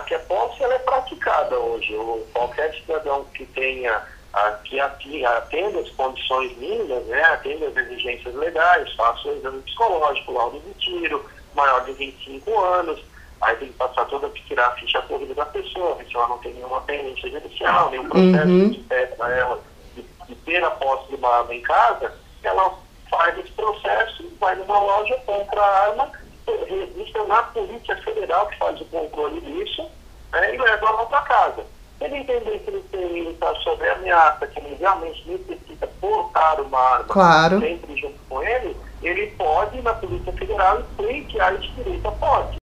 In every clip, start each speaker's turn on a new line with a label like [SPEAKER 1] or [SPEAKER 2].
[SPEAKER 1] que a posse ela é praticada hoje. Qualquer cidadão que tenha, que atenda as condições mínimas, né, atenda as exigências legais, faça o exame psicológico, laudo de tiro, maior de 25 anos, aí tem que passar tirar a ficha corrida da pessoa, ver se ela não tem nenhuma pendência judicial, nenhum processo que pede para ela de ter a posse de uma arma em casa. Ela faz esse processo, vai numa loja, compra a arma, registra na Polícia Federal, que faz o controle disso, né, e leva ela para casa. Se ele entender que ele está sob ameaça, que ele realmente necessita portar uma arma sempre junto com ele pode ir na Polícia Federal e pleitear esse direito à posse.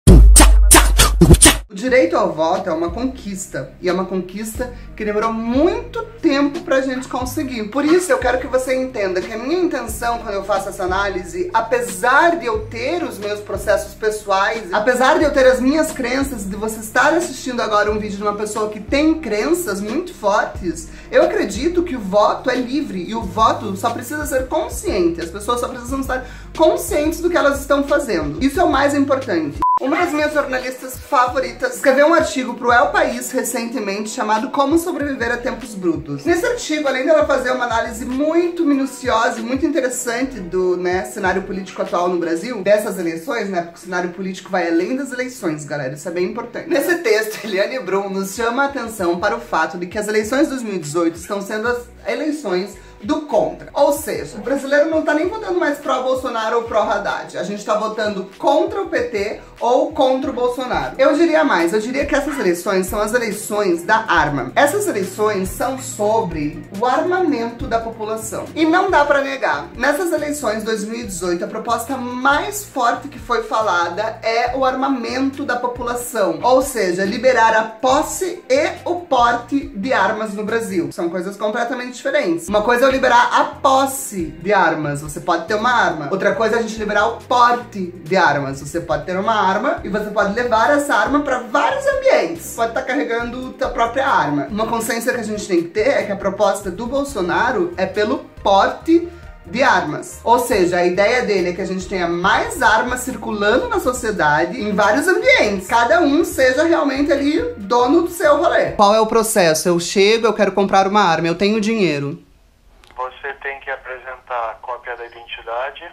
[SPEAKER 2] O direito ao voto é uma conquista, e é uma conquista que demorou muito tempo pra gente conseguir. Por isso eu quero que você entenda que a minha intenção quando eu faço essa análise, apesar de eu ter os meus processos pessoais, apesar de eu ter as minhas crenças, de você estar assistindo agora um vídeo de uma pessoa que tem crenças muito fortes, eu acredito que o voto é livre e o voto só precisa ser consciente. As pessoas só precisam estar conscientes do que elas estão fazendo. Isso é o mais importante. Uma das minhas jornalistas favoritas escreveu um artigo pro El País recentemente chamado Como Sobreviver a Tempos Brutos. Nesse artigo, além dela fazer uma análise muito minuciosa e muito interessante do cenário político atual no Brasil, dessas eleições, porque o cenário político vai além das eleições, galera, isso é bem importante. Nesse texto, Eliane Brum nos chama a atenção para o fato de que as eleições de 2018 estão sendo as eleições do contra. Ou seja, o brasileiro não tá nem votando mais pró-Bolsonaro ou pró-Haddad. A gente tá votando contra o PT ou contra o Bolsonaro. Eu diria mais, eu diria que essas eleições são as eleições da arma. Essas eleições são sobre o armamento da população. E não dá pra negar, nessas eleições de 2018, a proposta mais forte que foi falada é o armamento da população. Ou seja, liberar a posse e o porte de armas no Brasil. São coisas completamente diferentes. Uma coisa é liberar a posse de armas, você pode ter uma arma. Outra coisa é a gente liberar o porte de armas. Você pode ter uma arma e você pode levar essa arma para vários ambientes. Pode estar carregando a própria arma. Uma consciência que a gente tem que ter é que a proposta do Bolsonaro é pelo porte de armas. Ou seja, a ideia dele é que a gente tenha mais armas circulando na sociedade em vários ambientes. Cada um seja realmente ali dono do seu rolê. Qual é o processo? Eu chego, eu quero comprar uma arma, eu tenho dinheiro.
[SPEAKER 3] Você tem que apresentar a cópia da identidade,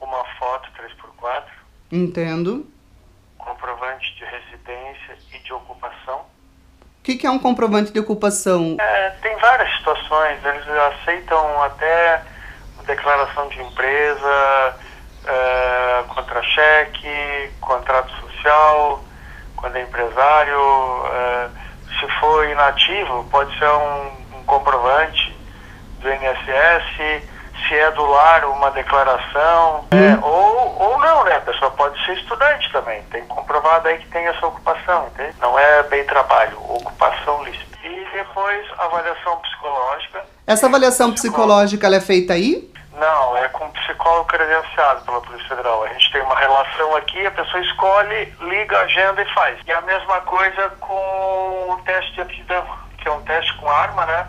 [SPEAKER 3] uma foto 3x4,
[SPEAKER 2] entendo,
[SPEAKER 3] comprovante de residência e de ocupação.
[SPEAKER 2] O que é um comprovante de ocupação?
[SPEAKER 3] Tem várias situações, eles aceitam até declaração de empresa, contra-cheque, contrato social, quando é empresário. Se for inativo, pode ser um comprovante do INSS, se é do lar, uma declaração, ou não, né? A pessoa pode ser estudante também, tem comprovado aí que tem essa ocupação, entende? Não é bem trabalho, ocupação lícita. E depois, avaliação psicológica.
[SPEAKER 2] Essa avaliação psicológica, ela é feita aí?
[SPEAKER 3] Não, é com um psicólogo credenciado pela Polícia Federal. A gente tem uma relação aqui, a pessoa escolhe, liga, agenda e faz. E a mesma coisa com o teste de aptidão, que é um teste com arma, né?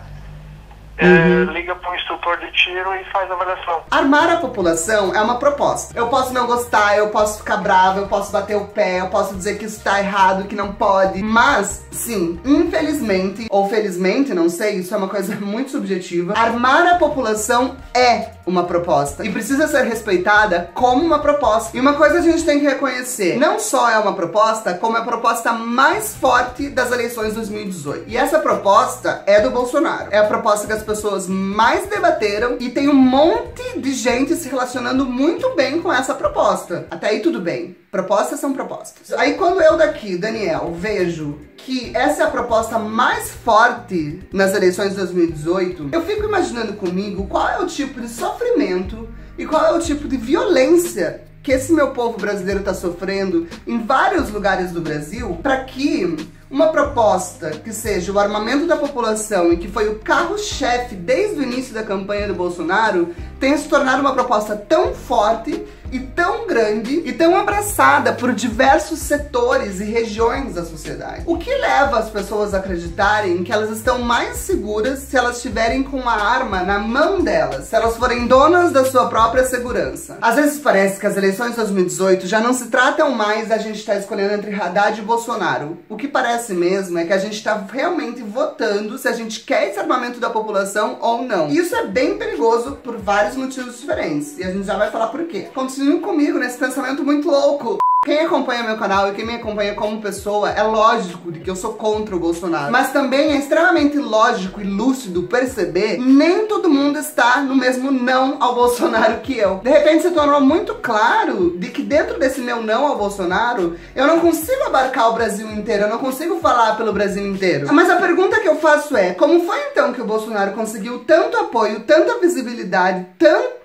[SPEAKER 3] Liga para um instrutor de tiro e faz a avaliação.
[SPEAKER 2] Armar a população é uma proposta. Eu posso não gostar, eu posso ficar brava, eu posso bater o pé, eu posso dizer que isso tá errado, que não pode. Mas, sim, infelizmente, ou felizmente, não sei, isso é uma coisa muito subjetiva, armar a população é uma proposta. E precisa ser respeitada como uma proposta. E uma coisa a gente tem que reconhecer, não só é uma proposta, como é a proposta mais forte das eleições de 2018. E essa proposta é do Bolsonaro. É a proposta que as pessoas mais debateram e tem um monte de gente se relacionando muito bem com essa proposta. Até aí tudo bem. Propostas são propostas. Aí quando eu daqui, Daniel, vejo que essa é a proposta mais forte nas eleições de 2018, eu fico imaginando comigo qual é o tipo de sofrimento e qual é o tipo de violência que esse meu povo brasileiro está sofrendo em vários lugares do Brasil para que uma proposta que seja o armamento da população e que foi o carro-chefe desde o início da campanha do Bolsonaro tenha se tornado uma proposta tão forte e tão grande e tão abraçada por diversos setores e regiões da sociedade. O que leva as pessoas a acreditarem que elas estão mais seguras se elas estiverem com uma arma na mão delas, se elas forem donas da sua própria segurança. Às vezes parece que as eleições de 2018 já não se tratam mais da gente estar escolhendo entre Haddad e Bolsonaro. O que parece mesmo é que a gente está realmente votando se a gente quer esse armamento da população ou não. E isso é bem perigoso por vários motivos diferentes, e a gente já vai falar por quê. Continue comigo nesse pensamento muito louco. Quem acompanha meu canal e quem me acompanha como pessoa, é lógico de que eu sou contra o Bolsonaro. Mas também é extremamente lógico e lúcido perceber nem todo mundo está no mesmo não ao Bolsonaro que eu. De repente se tornou muito claro de que dentro desse meu não ao Bolsonaro, eu não consigo abarcar o Brasil inteiro, eu não consigo falar pelo Brasil inteiro. Mas a pergunta que eu faço é, como foi então que o Bolsonaro conseguiu tanto apoio, tanta visibilidade,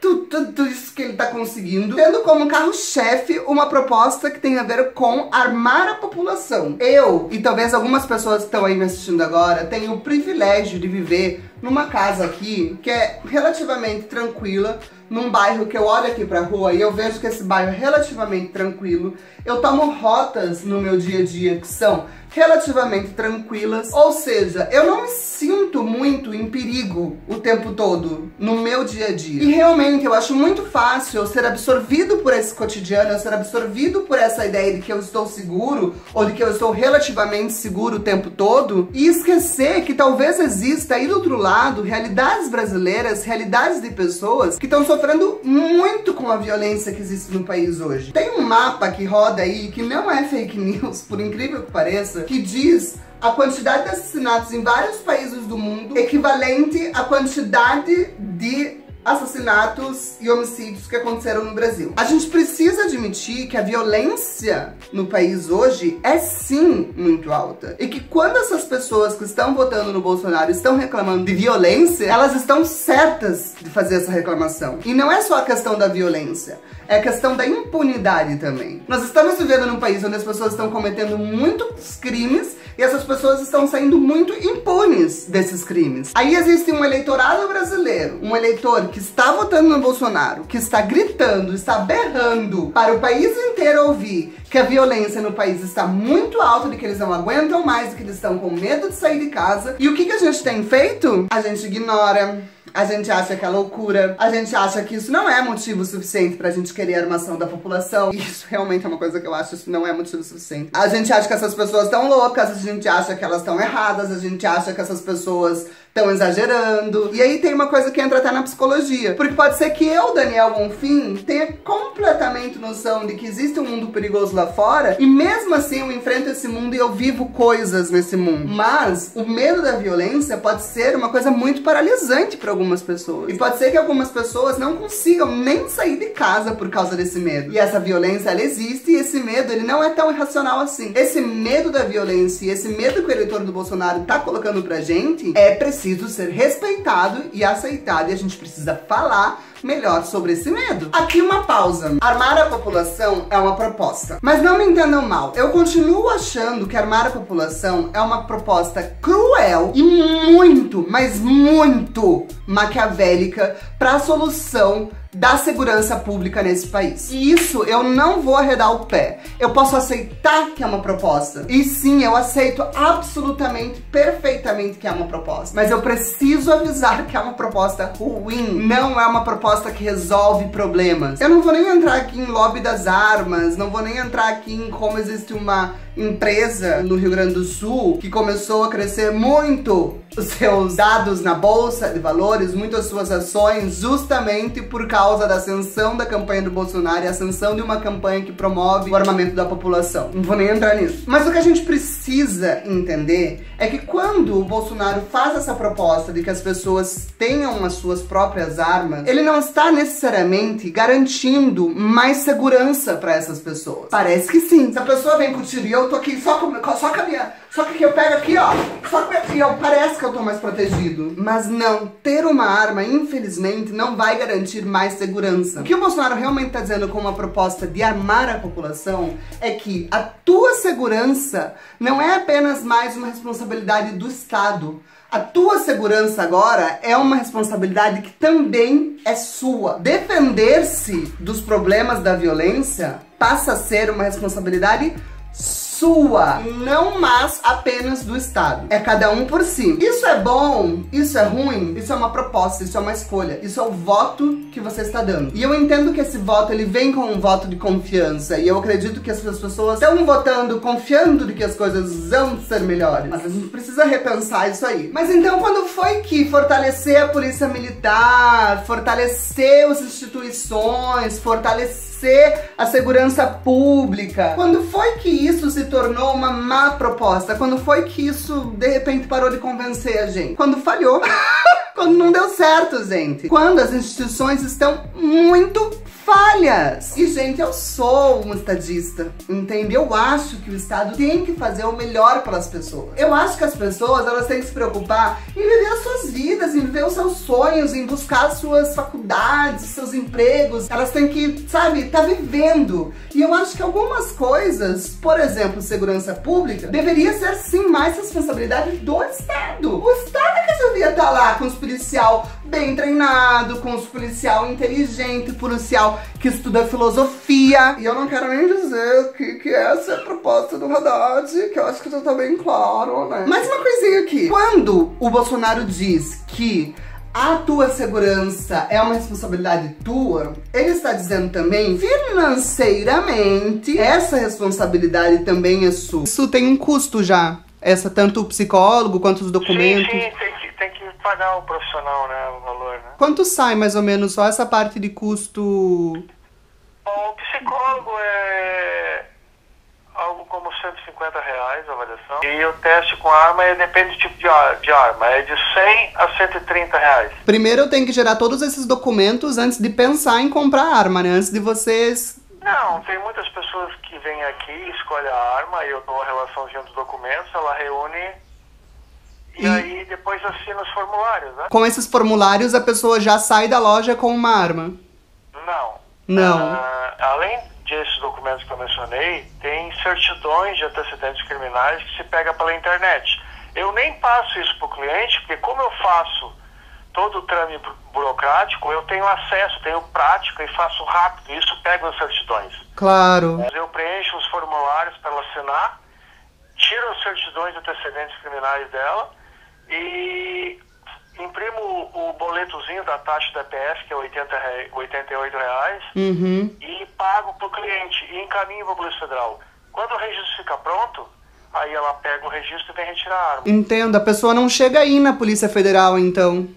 [SPEAKER 2] tudo isso que ele tá conseguindo, tendo como carro-chefe uma proposta que tem a ver com armar a população? Eu, e talvez algumas pessoas que estão aí me assistindo agora, tenho o privilégio de viver numa casa aqui que é relativamente tranquila, num bairro que eu olho aqui pra rua e eu vejo que esse bairro é relativamente tranquilo. Eu tomo rotas no meu dia a dia que são relativamente tranquilas, ou seja, eu não me sinto muito em perigo o tempo todo no meu dia a dia. E realmente eu acho muito fácil eu ser absorvido por esse cotidiano, eu ser absorvido por essa ideia de que eu estou seguro, ou de que eu estou relativamente seguro o tempo todo, e esquecer que talvez exista aí do outro lado realidades brasileiras, realidades de pessoas que estão sofrendo muito com a violência que existe no país hoje. Tem um mapa que roda aí, que não é fake news, por incrível que pareça, que diz a quantidade de assassinatos em vários países do mundo equivalente à quantidade de assassinatos e homicídios que aconteceram no Brasil. A gente precisa admitir que a violência no país hoje é sim muito alta. E que quando essas pessoas que estão votando no Bolsonaro estão reclamando de violência, elas estão certas de fazer essa reclamação. E não é só a questão da violência, é a questão da impunidade também. Nós estamos vivendo num país onde as pessoas estão cometendo muitos crimes e essas pessoas estão saindo muito impunes desses crimes. Aí existe um eleitorado brasileiro, um eleitor que está votando no Bolsonaro, que está gritando, está berrando para o país inteiro ouvir que a violência no país está muito alta, de que eles não aguentam mais, de que eles estão com medo de sair de casa. E o que a gente tem feito? A gente ignora. A gente acha que é loucura, a gente acha que isso não é motivo suficiente pra gente querer a armação da população. E isso realmente é uma coisa que eu acho, isso não é motivo suficiente. A gente acha que essas pessoas estão loucas, a gente acha que elas estão erradas, a gente acha que essas pessoas estão exagerando. E aí tem uma coisa que entra até na psicologia. Porque pode ser que eu, Daniel Bonfim, tenha completamente noção de que existe um mundo perigoso lá fora, e mesmo assim eu enfrento esse mundo e eu vivo coisas nesse mundo. Mas o medo da violência pode ser uma coisa muito paralisante para algumas pessoas. E pode ser que algumas pessoas não consigam nem sair de casa por causa desse medo. E essa violência, ela existe, e esse medo, ele não é tão irracional assim. Esse medo da violência e esse medo que o eleitor do Bolsonaro tá colocando pra gente é preciso ser respeitado e aceitado, e a gente precisa falar melhor sobre esse medo. Aqui uma pausa. Armar a população é uma proposta. Mas não me entendam mal, eu continuo achando que armar a população é uma proposta cruel e muito, mas muito maquiavélica para a solução da segurança pública nesse país. E isso eu não vou arredar o pé. Eu posso aceitar que é uma proposta. E sim, eu aceito absolutamente, perfeitamente que é uma proposta. Mas eu preciso avisar que é uma proposta ruim. Não é uma proposta que resolve problemas. Eu não vou nem entrar aqui em lobby das armas, não vou nem entrar aqui em como existe uma empresa no Rio Grande do Sul que começou a crescer muito os seus dados na bolsa de valores, muito as suas ações, justamente por causa da ascensão da campanha do Bolsonaro e a ascensão de uma campanha que promove o armamento da população. Não vou nem entrar nisso. Mas o que a gente precisa entender é que quando o Bolsonaro faz essa proposta de que as pessoas tenham as suas próprias armas, ele não está necessariamente garantindo mais segurança para essas pessoas. Parece que sim. Se a pessoa vem com tiro e eu eu tô aqui só com a minha... Só que eu pego aqui, ó, só que parece que eu tô mais protegido. Mas não, ter uma arma, infelizmente, não vai garantir mais segurança. O que o Bolsonaro realmente tá dizendo com uma proposta de armar a população é que a tua segurança não é apenas mais uma responsabilidade do Estado. A tua segurança agora é uma responsabilidade que também é sua. Defender-se dos problemas da violência passa a ser uma responsabilidade sua, não mais apenas do Estado. É cada um por si. Isso é bom? Isso é ruim? Isso é uma proposta, isso é uma escolha. Isso é o voto que você está dando. E eu entendo que esse voto, ele vem com um voto de confiança. E eu acredito que as pessoas estão votando confiando de que as coisas vão ser melhores. Mas a gente precisa repensar isso aí. Mas então, quando foi que fortalecer a polícia militar, fortalecer as instituições, fortalecer a segurança pública, quando foi que isso se tornou uma má proposta? Quando foi que isso, de repente, parou de convencer a gente? Quando falhou. Quando não deu certo, gente. Quando as instituições estão muito falhas. E, gente, eu sou um estadista, entende? Eu acho que o Estado tem que fazer o melhor pelas pessoas. Eu acho que as pessoas, elas têm que se preocupar em viver as suas vidas, em viver os seus sonhos, em buscar as suas faculdades, seus empregos. Elas têm que, sabe, tá vivendo. E eu acho que algumas coisas, por exemplo, segurança pública, deveria ser, sim, mais responsabilidade do Estado. O Estado que devia estar lá com os policial bem treinado, com os policial inteligente, policial que estuda filosofia. E eu não quero nem dizer que essa é a proposta do Haddad, que eu acho que já tá bem claro, né? Mais uma coisinha aqui. Quando o Bolsonaro diz que a tua segurança é uma responsabilidade tua, ele está dizendo também, financeiramente, essa responsabilidade também é sua. Isso tem um custo já. Tanto o psicólogo quanto os documentos.
[SPEAKER 3] Sim, tem que pagar o profissional, né, o valor, né?
[SPEAKER 2] Quanto sai, mais ou menos, só essa parte de custo?
[SPEAKER 3] Bom, o psicólogo é algo como R$150 a avaliação. E o teste com arma depende do tipo de arma. É de R$100 a R$130.
[SPEAKER 2] Primeiro eu tenho que gerar todos esses documentos antes de pensar em comprar arma, né? Antes de vocês...
[SPEAKER 3] Não, tem muitas pessoas que vêm aqui, escolhem a arma, eu dou a relaçãozinha dos documentos, ela reúne e aí depois assina os formulários, né?
[SPEAKER 2] Com esses formulários a pessoa já sai da loja com uma arma? Não.
[SPEAKER 3] Além desses documentos que eu mencionei, tem certidões de antecedentes criminais que se pega pela internet. Eu nem passo isso para o cliente, porque como eu faço todo o trâmite burocrático, eu tenho acesso, tenho prática e faço rápido, isso pega as certidões.
[SPEAKER 2] Claro.
[SPEAKER 3] Eu preencho os formulários para ela assinar, tiro as certidões de antecedentes criminais dela e imprimo o boletozinho da taxa da EPF, que é R$88, e pago para o cliente e encaminho para a Polícia Federal. Quando o registro fica pronto, aí ela pega o registro e vem retirar a arma.
[SPEAKER 2] Entendo, a pessoa não chega aí na Polícia Federal, então.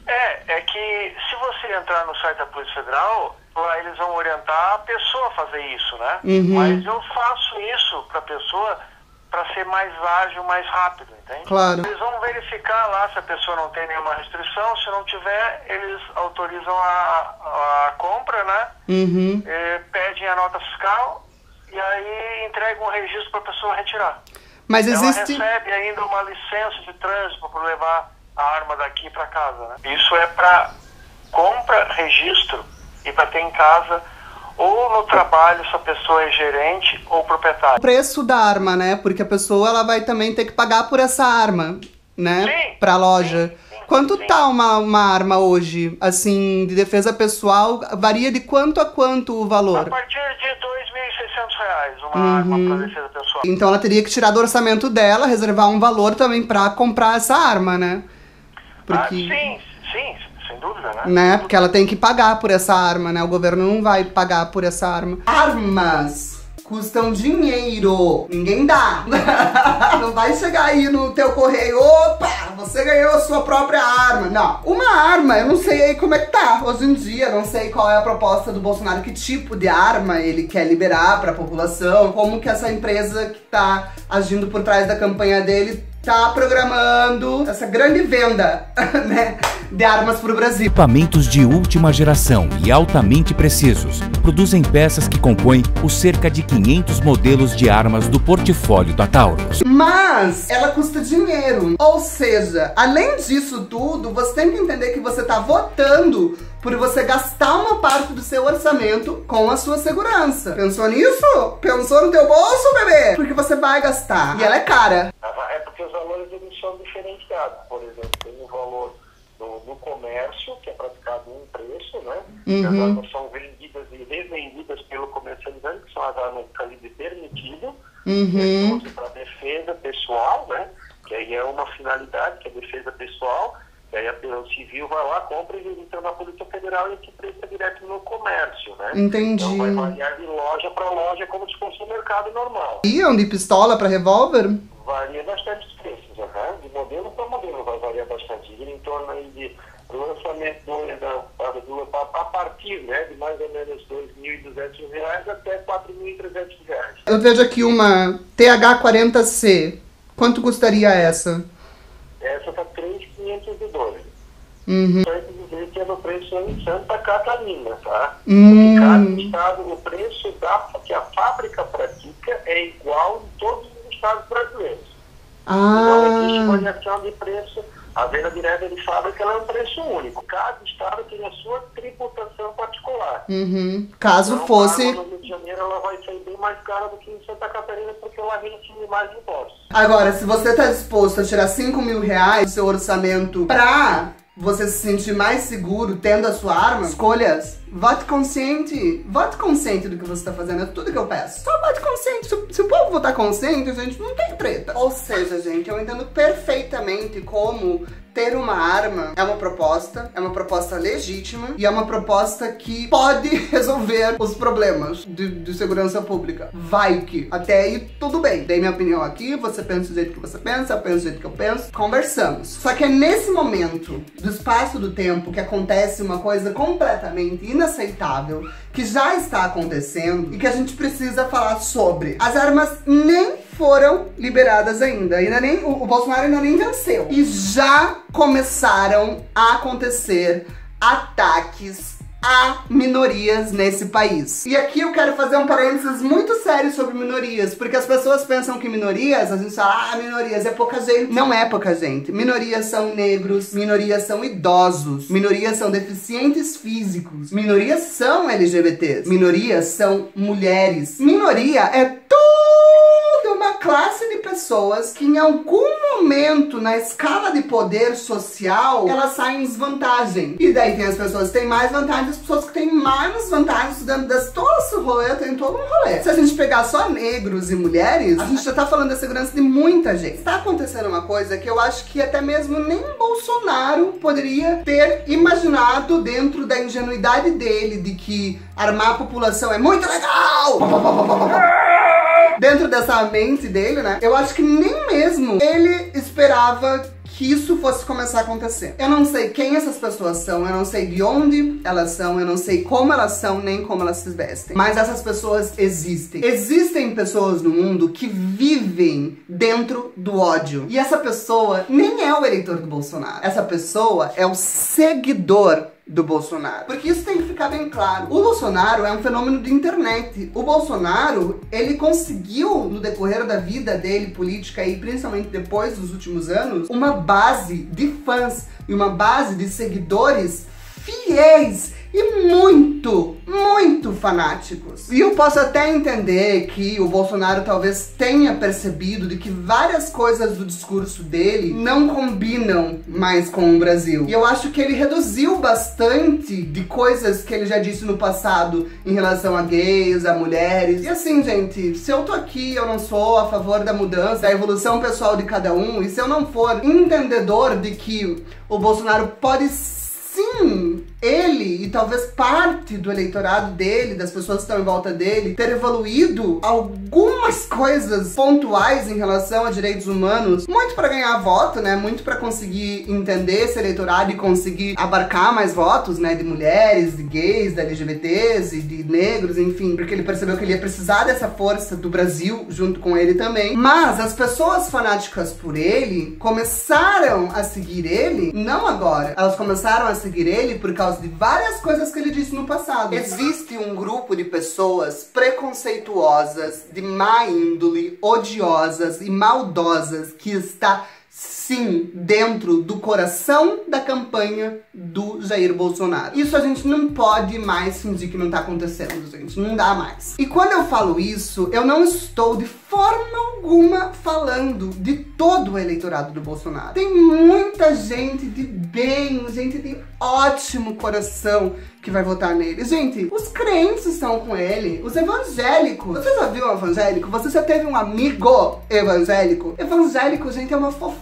[SPEAKER 3] É que se você entrar no site da Polícia Federal, lá eles vão orientar a pessoa a fazer isso, né? Mas eu faço isso para a pessoa para ser mais ágil, mais rápido, entende?
[SPEAKER 2] Claro.
[SPEAKER 3] Eles vão verificar lá se a pessoa não tem nenhuma restrição, se não tiver, eles autorizam a compra, né? Pedem a nota fiscal e aí entregam o registro para a pessoa retirar.
[SPEAKER 2] Mas existe...
[SPEAKER 3] Ela recebe ainda uma licença de trânsito para levar a arma daqui para casa, né? Isso é para compra, registro e para ter em casa ou no trabalho se a pessoa é gerente ou proprietário.
[SPEAKER 2] O preço da arma, né? Porque a pessoa ela vai também ter que pagar por essa arma, né?
[SPEAKER 3] Sim.
[SPEAKER 2] Pra loja. Quanto tá uma arma hoje, assim, de defesa pessoal? Varia de quanto a quanto o valor?
[SPEAKER 3] A partir de R$2.600 uma arma para defesa pessoal.
[SPEAKER 2] Então ela teria que tirar do orçamento dela, reservar um valor também pra comprar essa arma, né? Porque...
[SPEAKER 3] sim, sem dúvida, né?
[SPEAKER 2] Porque ela tem que pagar por essa arma, né? O governo não vai pagar por essa arma. Armas custam dinheiro. Ninguém dá. Não vai chegar aí no teu correio, opa, você ganhou a sua própria arma. Não. Uma arma, eu não sei aí como é que tá hoje em dia. Não sei qual é a proposta do Bolsonaro, que tipo de arma ele quer liberar pra população. Como que essa empresa que tá agindo por trás da campanha dele tá programando essa grande venda, né, de armas pro Brasil.
[SPEAKER 4] Equipamentos de última geração e altamente precisos produzem peças que compõem os cerca de 500 modelos de armas do portfólio da Taurus.
[SPEAKER 2] Mas ela custa dinheiro, ou seja, além disso tudo, você tem que entender que você tá votando por você gastar uma parte do seu orçamento com a sua segurança. Pensou nisso? Pensou no teu bolso, bebê? Porque você vai gastar. E ela é cara.
[SPEAKER 1] É porque os valores eles são diferenciados. Por exemplo, tem o valor do comércio, que é praticado um preço, né? As armas são vendidas e revendidas pelo comercializante, que são as armas de calibre permitido, para defesa pessoal, né? Que aí é uma finalidade, que é a defesa pessoal. E aí o civil vai lá, compra e registra na Polícia Federal e que presta direto no comércio, né?
[SPEAKER 2] Entendi.
[SPEAKER 1] Então vai variar de loja para loja como se fosse um mercado normal.
[SPEAKER 2] E de pistola para revólver?
[SPEAKER 1] Varia bastante os preços, de modelo para modelo vai variar bastante. Gira em torno aí de lançamento a partir, né, de mais ou menos R$2.200 até R$4.300.
[SPEAKER 2] Eu vejo aqui uma TH-40C. Quanto custaria essa?
[SPEAKER 1] Essa tá R$3.512. Isso dizer que é no preço em Santa Catarina, tá? Porque cada estado, o preço que a fábrica pratica é igual em todos os estados brasileiros. Não existe variação de preço. A venda direta de fábrica ela é um preço único. Cada estado tem a sua tributação particular.
[SPEAKER 2] Caso
[SPEAKER 1] então,
[SPEAKER 2] fosse...
[SPEAKER 1] no Rio de Janeiro ela vai sair bem mais cara do que em Santa Catarina, porque ela retira mais impostos.
[SPEAKER 2] Agora, se você tá disposto a tirar R$5.000 do seu orçamento pra você se sentir mais seguro tendo a sua arma, escolhas. Vote consciente. Vote consciente do que você tá fazendo. É tudo que eu peço. Só vote consciente. Se o povo votar consciente, gente, não tem treta. Ou seja, gente, eu entendo perfeitamente como ter uma arma é uma proposta legítima e é uma proposta que pode resolver os problemas de segurança pública. Vai que. Até aí, tudo bem. Dei minha opinião aqui, você pensa do jeito que você pensa, eu penso do jeito que eu penso. Conversamos. Só que é nesse momento do espaço do tempo que acontece uma coisa completamente inaceitável, que já está acontecendo e que a gente precisa falar sobre. As armas nem foram liberadas ainda. O Bolsonaro ainda nem venceu. E já começaram a acontecer ataques a minorias nesse país. E aqui eu quero fazer um parênteses muito sério sobre minorias, porque as pessoas pensam que minorias, a gente fala, minorias é pouca gente. Não é pouca gente. Minorias são negros, minorias são idosos, minorias são deficientes físicos, minorias são LGBTs, minorias são mulheres. Minoria é tudo uma classe de pessoas que em algum momento na escala de poder social elas saem em desvantagem. E daí tem as pessoas que têm mais vantagem, as pessoas que têm menos vantagem, estudando desse todo esse rolê, tem todo um rolê. Se a gente pegar só negros e mulheres, a gente já tá falando da segurança de muita gente. Tá acontecendo uma coisa que eu acho que até mesmo nem Bolsonaro poderia ter imaginado dentro da ingenuidade dele de que armar a população é muito legal! Dentro dessa mente dele, né? Eu acho que nem mesmo ele esperava que isso fosse começar a acontecer. Eu não sei quem essas pessoas são, eu não sei de onde elas são, eu não sei como elas são, nem como elas se vestem. Mas essas pessoas existem. Existem pessoas no mundo que vivem dentro do ódio. E essa pessoa nem é o eleitor do Bolsonaro. Essa pessoa é o seguidor do Bolsonaro. Porque isso tem que ficar bem claro. O Bolsonaro é um fenômeno de internet. O Bolsonaro, ele conseguiu, no decorrer da vida dele, política e principalmente depois dos últimos anos, uma base de fãs e uma base de seguidores fiéis e muito fanáticos. E eu posso até entender que o Bolsonaro talvez tenha percebido de que várias coisas do discurso dele não combinam mais com o Brasil. E eu acho que ele reduziu bastante de coisas que ele já disse no passado em relação a gays, a mulheres. E assim, gente, se eu tô aqui, eu não sou a favor da mudança, da evolução pessoal de cada um, e se eu não for entendedor de que o Bolsonaro pode sim sim, ele e talvez parte do eleitorado dele, das pessoas que estão em volta dele, ter evoluído algumas coisas pontuais em relação a direitos humanos, muito para ganhar voto, né? Muito para conseguir entender esse eleitorado e conseguir abarcar mais votos, né? De mulheres, de gays, de LGBTs e de negros, enfim, porque ele percebeu que ele ia precisar dessa força do Brasil junto com ele também. Mas as pessoas fanáticas por ele começaram a seguir ele, não agora, elas começaram a seguir ele por causa de várias coisas que ele disse no passado. Existe um grupo de pessoas preconceituosas, de má índole, odiosas e maldosas que está sim dentro do coração da campanha do Jair Bolsonaro. Isso a gente não pode mais fingir que não tá acontecendo, gente. Não dá mais. E quando eu falo isso, eu não estou de forma alguma falando de todo o eleitorado do Bolsonaro. Tem muita gente de bem, gente de ótimo coração que vai votar nele. Gente, os crentes estão com ele, os evangélicos. Você já viu um evangélico? Você já teve um amigo evangélico? Evangélico, gente, é uma fofura.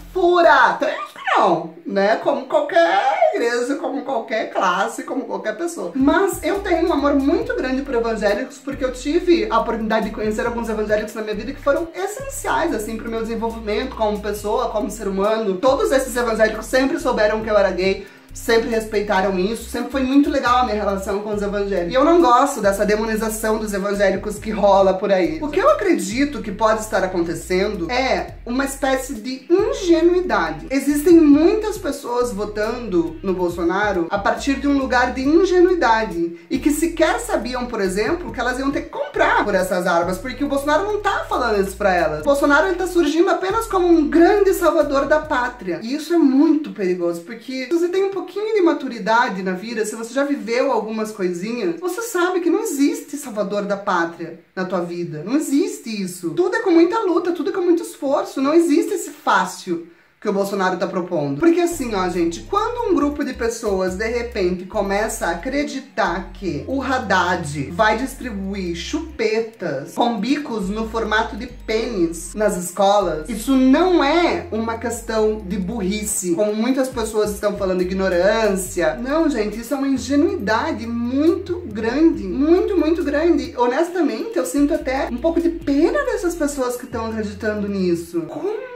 [SPEAKER 2] Tem não, né? Como qualquer igreja, como qualquer classe, como qualquer pessoa. Mas eu tenho um amor muito grande por evangélicos, porque eu tive a oportunidade de conhecer alguns evangélicos na minha vida que foram essenciais, assim, pro meu desenvolvimento como pessoa, como ser humano. Todos esses evangélicos sempre souberam que eu era gay, sempre respeitaram isso, sempre foi muito legal a minha relação com os evangélicos. E eu não gosto dessa demonização dos evangélicos que rola por aí. O que eu acredito que pode estar acontecendo é uma espécie de ingenuidade. Existem muitas pessoas votando no Bolsonaro a partir de um lugar de ingenuidade e que sequer sabiam, por exemplo, que elas iam ter que comprar por essas armas, porque o Bolsonaro não tá falando isso pra elas. O Bolsonaro, ele tá surgindo apenas como um grande salvador da pátria. E isso é muito perigoso, porque se você tem um pouquinho de maturidade na vida, se você já viveu algumas coisinhas, você sabe que não existe salvador da pátria na tua vida. Não existe isso. Tudo é com muita luta, tudo é com muito esforço. Não existe esse fácil que o Bolsonaro tá propondo. Porque assim, ó, gente, quando um grupo de pessoas, de repente, começa a acreditar que o Haddad vai distribuir chupetas com bicos no formato de pênis nas escolas, isso não é uma questão de burrice, como muitas pessoas estão falando, ignorância. Não, gente, isso é uma ingenuidade muito grande, muito grande. Honestamente, eu sinto até um pouco de pena dessas pessoas que estão acreditando nisso. Como?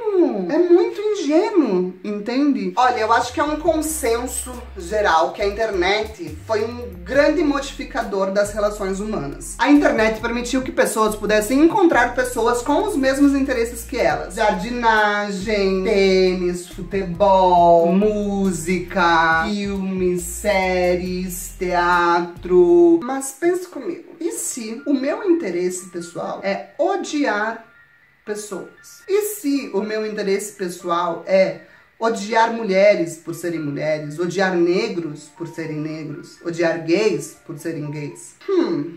[SPEAKER 2] É muito ingênuo, entende? Olha, eu acho que é um consenso geral que a internet foi um grande modificador das relações humanas. A internet permitiu que pessoas pudessem encontrar pessoas com os mesmos interesses que elas. Jardinagem, tênis, futebol, música, filmes, séries, teatro. Mas pense comigo, e se o meu interesse pessoal é odiar pessoas? E se o meu interesse pessoal é odiar mulheres por serem mulheres, odiar negros por serem negros, odiar gays por serem gays?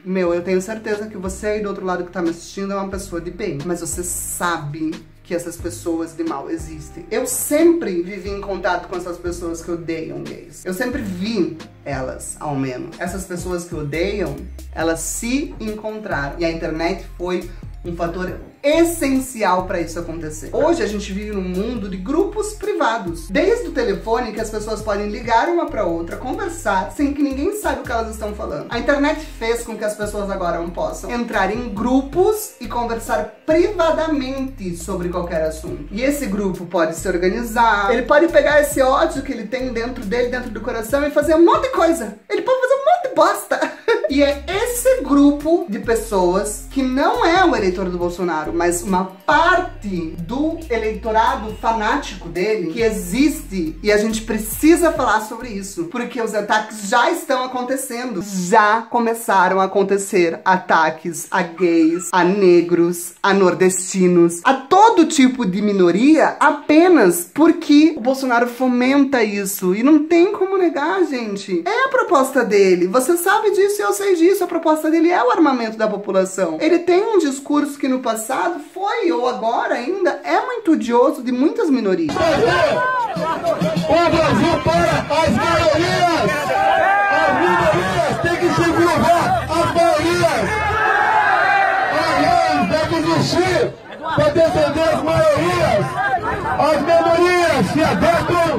[SPEAKER 2] Eu tenho certeza que você aí do outro lado que tá me assistindo é uma pessoa de bem, mas você sabe que essas pessoas de mal existem. Eu sempre vivi em contato com essas pessoas que odeiam gays. Eu sempre vi elas, ao menos. Essas pessoas que odeiam, elas se encontraram. E a internet foi um fator essencial para isso acontecer. Hoje a gente vive num mundo de grupos privados. Desde o telefone, que as pessoas podem ligar uma para outra, conversar, sem que ninguém saiba o que elas estão falando. A internet fez com que as pessoas agora não possam entrar em grupos e conversar privadamente sobre qualquer assunto. E esse grupo pode se organizar, ele pode pegar esse ódio que ele tem dentro dele, dentro do coração, e fazer um monte de coisa. Ele pode fazer um monte de bosta. E é esse grupo de pessoas que não é o eleitor do Bolsonaro, mas uma parte do eleitorado fanático dele que existe, e a gente precisa falar sobre isso, porque os ataques já estão acontecendo. Já começaram a acontecer ataques a gays, a negros, a nordestinos, a todo tipo de minoria, apenas porque o Bolsonaro fomenta isso. E não tem como negar, gente. É a proposta dele. Você sabe disso e eu sei disso. A proposta dele é o armamento da população. Ele tem um discurso que no passado foi, ou agora ainda, é muito odioso de muitas minorias.
[SPEAKER 5] O Brasil para as maiorias! As minorias têm que se curvar às maiorias! A lei deve existir para defender as maiorias! As minorias se adequam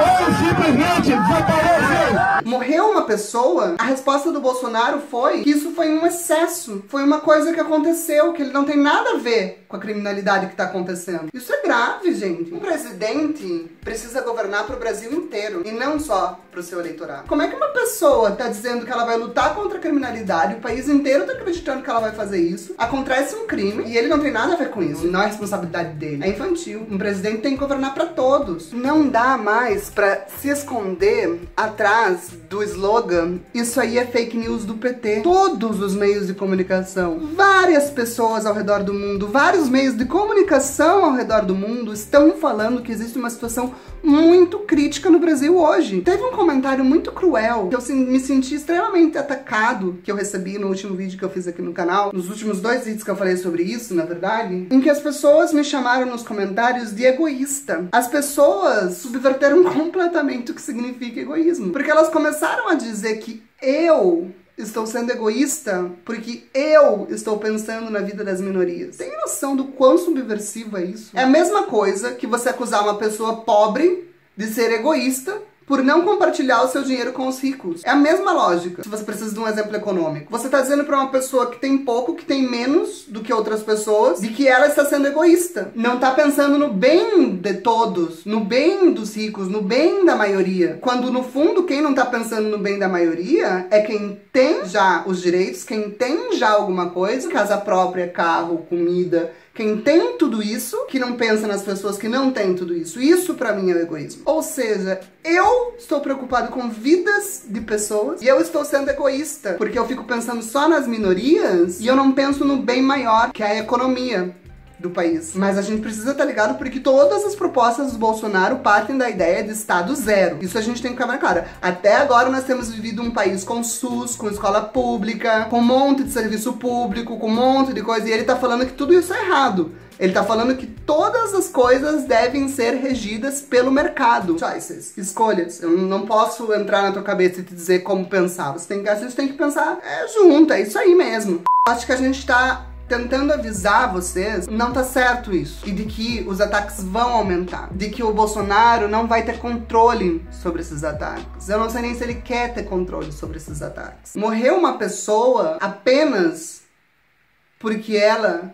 [SPEAKER 5] ou se simplesmente desaparecem.
[SPEAKER 2] Morreu uma pessoa, a resposta do Bolsonaro foi que isso foi um excesso, foi uma coisa que aconteceu, que ele não tem nada a ver com a criminalidade que tá acontecendo. Isso é grave, gente. Um presidente precisa governar pro Brasil inteiro e não só pro seu eleitorado. Como é que uma pessoa tá dizendo que ela vai lutar contra a criminalidade, o país inteiro tá acreditando que ela vai fazer isso, acontece um crime e ele não tem nada a ver com isso, não é responsabilidade dele, é infantil. Um presidente tem que governar pra todos. Não dá mais pra se esconder atrás do slogan "isso aí é fake news do PT". Todos os meios de comunicação, várias pessoas ao redor do mundo, vários meios de comunicação ao redor do mundo estão falando que existe uma situação muito crítica no Brasil hoje. Teve um comentário muito cruel, que eu me senti extremamente atacado, que eu recebi no último vídeo que eu fiz aqui no canal, nos últimos 2 vídeos que eu falei sobre isso, na verdade, em que as pessoas me chamaram nos comentários de egoísta. As pessoas subverteram completamente o que significa egoísmo, porque elas começaram a dizer que eu estou sendo egoísta porque eu estou pensando na vida das minorias. Tem noção do quão subversivo é isso? É a mesma coisa que você acusar uma pessoa pobre de ser egoísta por não compartilhar o seu dinheiro com os ricos. É a mesma lógica. Se você precisa de um exemplo econômico, você está dizendo para uma pessoa que tem pouco, que tem menos do que outras pessoas, de que ela está sendo egoísta. Não está pensando no bem de todos, no bem dos ricos, no bem da maioria. Quando, no fundo, quem não está pensando no bem da maioria é quem tem já os direitos, quem tem já alguma coisa, casa própria, carro, comida, quem tem tudo isso, que não pensa nas pessoas que não têm tudo isso. Isso pra mim é o egoísmo. Ou seja, eu estou preocupado com vidas de pessoas e eu estou sendo egoísta, porque eu fico pensando só nas minorias e eu não penso no bem maior, que é a economia do país. Mas a gente precisa estar ligado porque todas as propostas do Bolsonaro partem da ideia de Estado zero. Isso a gente tem que ficar bem claro. Até agora nós temos vivido um país com SUS, com escola pública, com um monte de serviço público, com um monte de coisa, e ele tá falando que tudo isso é errado. Ele tá falando que todas as coisas devem ser regidas pelo mercado. Choices, escolhas. Eu não posso entrar na tua cabeça e te dizer como pensar. A gente tem que pensar junto, é isso aí mesmo. Acho que a gente tá tentando avisar vocês, não tá certo isso. E de que os ataques vão aumentar. De que o Bolsonaro não vai ter controle sobre esses ataques. Eu não sei nem se ele quer ter controle sobre esses ataques. Morreu uma pessoa apenas porque ela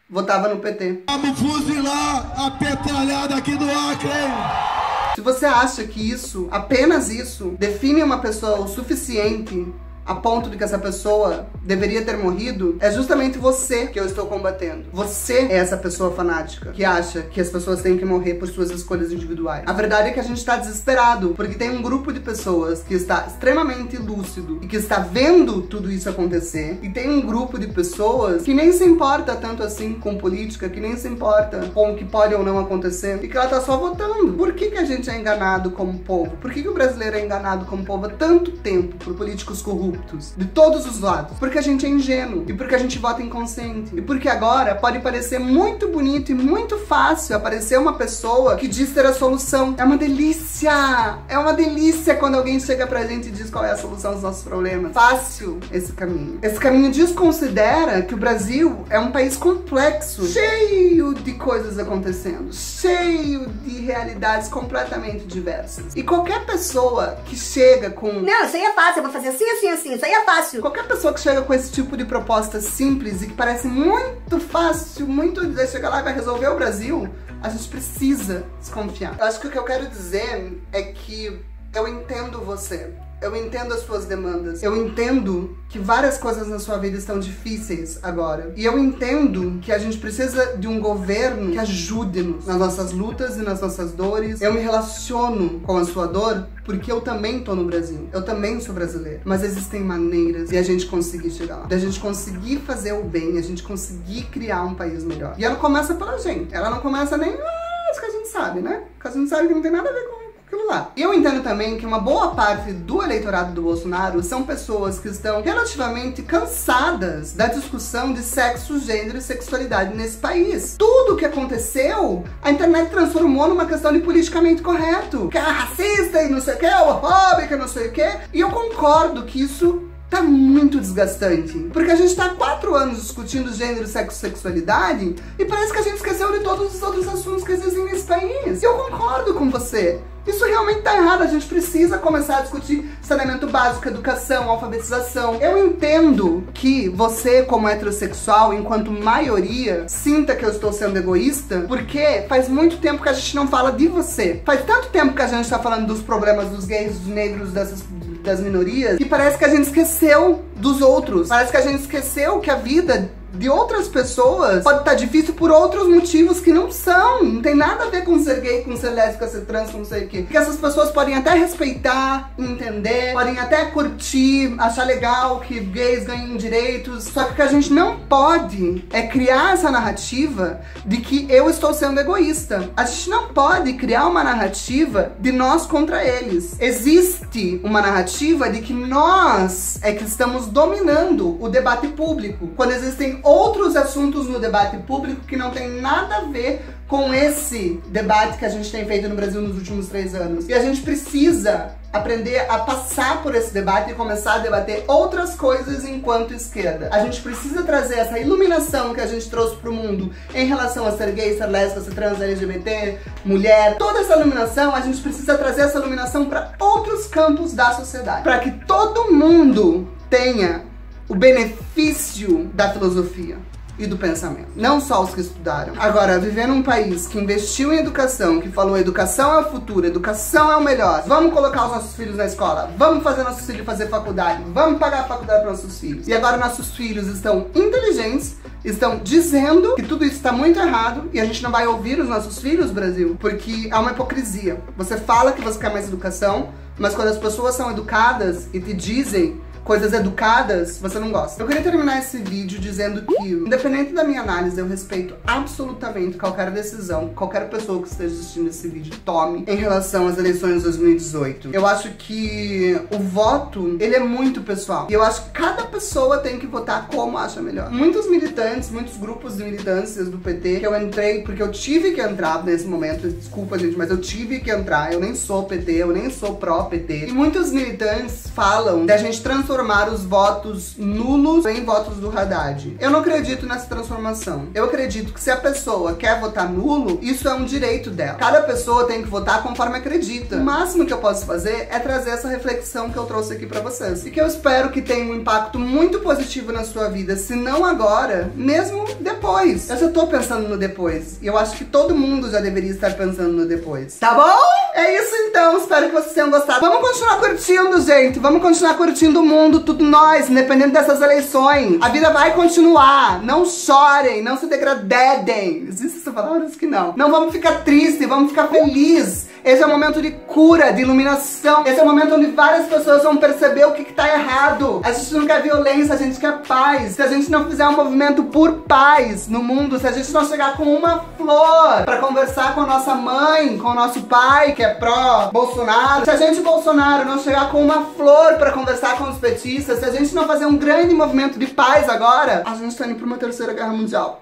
[SPEAKER 2] votava no PT.
[SPEAKER 5] Vamos fuzilar a petralhada aqui do Acre, hein?
[SPEAKER 2] Se você acha que isso, apenas isso, define uma pessoa o suficiente a ponto de que essa pessoa deveria ter morrido, é justamente você que eu estou combatendo. Você é essa pessoa fanática que acha que as pessoas têm que morrer por suas escolhas individuais. A verdade é que a gente está desesperado, porque tem um grupo de pessoas que está extremamente lúcido e que está vendo tudo isso acontecer, e tem um grupo de pessoas que nem se importa tanto assim com política, que nem se importa com o que pode ou não acontecer, e que ela tá só votando. Por que a gente é enganado como povo? Por que o brasileiro é enganado como povo há tanto tempo por políticos corruptos? De todos os lados. Porque a gente é ingênuo. E porque a gente vota inconsciente. E porque agora pode parecer muito bonito e muito fácil aparecer uma pessoa que diz ter a solução. É uma delícia! É uma delícia quando alguém chega pra gente e diz qual é a solução dos nossos problemas. Fácil esse caminho. Esse caminho desconsidera que o Brasil é um país complexo, cheio de coisas acontecendo, cheio de realidades completamente diversas. E qualquer pessoa que chega com...
[SPEAKER 6] Não, isso aí é fácil, eu vou fazer assim, assim, assim. Isso aí é fácil.
[SPEAKER 2] Qualquer pessoa que chega com esse tipo de proposta simples e que parece muito fácil, muito dizer, chega lá e vai resolver o Brasil, a gente precisa desconfiar. Eu acho que o que eu quero dizer é que eu entendo você. Eu entendo as suas demandas. Eu entendo que várias coisas na sua vida estão difíceis agora. E eu entendo que a gente precisa de um governo que ajude-nos nas nossas lutas e nas nossas dores. Eu me relaciono com a sua dor porque eu também tô no Brasil. Eu também sou brasileiro. Mas existem maneiras de a gente conseguir chegar lá. De a gente conseguir fazer o bem, a gente conseguir criar um país melhor. E ela começa pela gente. Ela não começa nem... isso que a gente sabe, né? Porque a gente sabe que não tem nada a ver com aquilo lá. E eu entendo também que uma boa parte do eleitorado do Bolsonaro são pessoas que estão relativamente cansadas da discussão de sexo, gênero e sexualidade nesse país. Tudo o que aconteceu, a internet transformou numa questão de politicamente correto. Que é racista e não sei o que, homofóbica e não sei o que. E eu concordo que isso tá muito desgastante. Porque a gente tá há 4 anos discutindo gênero, sexo e sexualidade e parece que a gente esqueceu de todos os outros assuntos que existem nesse país. E eu concordo com você. Isso realmente tá errado, a gente precisa começar a discutir saneamento básico, educação, alfabetização. Eu entendo que você, como heterossexual, enquanto maioria, sinta que eu estou sendo egoísta, porque faz muito tempo que a gente não fala de você. Faz tanto tempo que a gente tá falando dos problemas dos gays, dos negros, das minorias, que parece que a gente esqueceu dos outros. Parece que a gente esqueceu que a vida de outras pessoas pode estar difícil por outros motivos que não são. Não tem nada a ver com ser gay, com ser lésbica, ser trans, com não sei o quê. Porque essas pessoas podem até respeitar, entender, podem até curtir, achar legal que gays ganhem direitos. Só que o que a gente não pode é criar essa narrativa de que eu estou sendo egoísta. A gente não pode criar uma narrativa de nós contra eles. Existe uma narrativa de que nós é que estamos dominando o debate público, quando existem outros assuntos no debate público que não tem nada a ver com esse debate que a gente tem feito no Brasil nos últimos 3 anos. E a gente precisa aprender a passar por esse debate e começar a debater outras coisas enquanto esquerda. A gente precisa trazer essa iluminação que a gente trouxe pro mundo em relação a ser gay, ser lésbica, ser trans, LGBT, mulher. Toda essa iluminação, a gente precisa trazer essa iluminação para outros campos da sociedade, para que todo mundo tenha o benefício da filosofia e do pensamento, não só os que estudaram. Agora, viver num país que investiu em educação, que falou educação é o futuro, educação é o melhor, vamos colocar os nossos filhos na escola, vamos fazer nossos filhos fazer faculdade, vamos pagar a faculdade para nossos filhos. E agora nossos filhos estão inteligentes, estão dizendo que tudo isso está muito errado e a gente não vai ouvir os nossos filhos, Brasil, porque há uma hipocrisia. Você fala que você quer mais educação, mas quando as pessoas são educadas e te dizem coisas educadas, você não gosta. Eu queria terminar esse vídeo dizendo que, independente da minha análise, eu respeito absolutamente qualquer decisão que qualquer pessoa que esteja assistindo esse vídeo tome em relação às eleições de 2018. Eu acho que o voto, ele é muito pessoal. E eu acho que cada pessoa tem que votar como acha melhor. Muitos militantes, muitos grupos de militâncias do PT, que eu entrei porque eu tive que entrar nesse momento, desculpa gente, mas eu tive que entrar, eu nem sou PT, eu nem sou pró-PT. E muitos militantes falam da gente transformar os votos nulos em votos do Haddad. Eu não acredito nessa transformação. Eu acredito que se a pessoa quer votar nulo, isso é um direito dela. Cada pessoa tem que votar conforme acredita. O máximo que eu posso fazer é trazer essa reflexão que eu trouxe aqui pra vocês. E que eu espero que tenha um impacto muito positivo na sua vida, se não agora, mesmo depois. Eu já tô pensando no depois. E eu acho que todo mundo já deveria estar pensando no depois. Tá bom? É isso então. Espero que vocês tenham gostado. Vamos continuar curtindo, gente. Vamos continuar curtindo o mundo, tudo nós, independente dessas eleições. A vida vai continuar. Não chorem, não se degradem. Existem essas palavras que não. Não vamos ficar tristes, vamos ficar felizes. Esse é o momento de cura, de iluminação. Esse é o momento onde várias pessoas vão perceber o que tá errado. A gente não quer violência, a gente quer paz. Se a gente não fizer um movimento por paz no mundo, se a gente não chegar com uma flor pra conversar com a nossa mãe, com o nosso pai, que é pró-Bolsonaro, se a gente, Bolsonaro, não chegar com uma flor pra conversar com os petistas, se a gente não fazer um grande movimento de paz agora, a gente tá indo pra uma 3ª guerra mundial.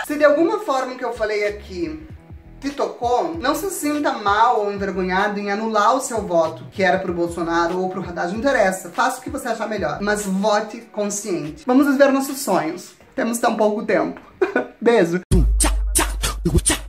[SPEAKER 2] Se de alguma forma que eu falei aqui te tocou, não se sinta mal ou envergonhado em anular o seu voto, que era pro Bolsonaro ou pro Haddad, não interessa. Faça o que você achar melhor, mas vote consciente. Vamos viver nossos sonhos. Temos tão pouco tempo. Beijo.
[SPEAKER 7] You go check.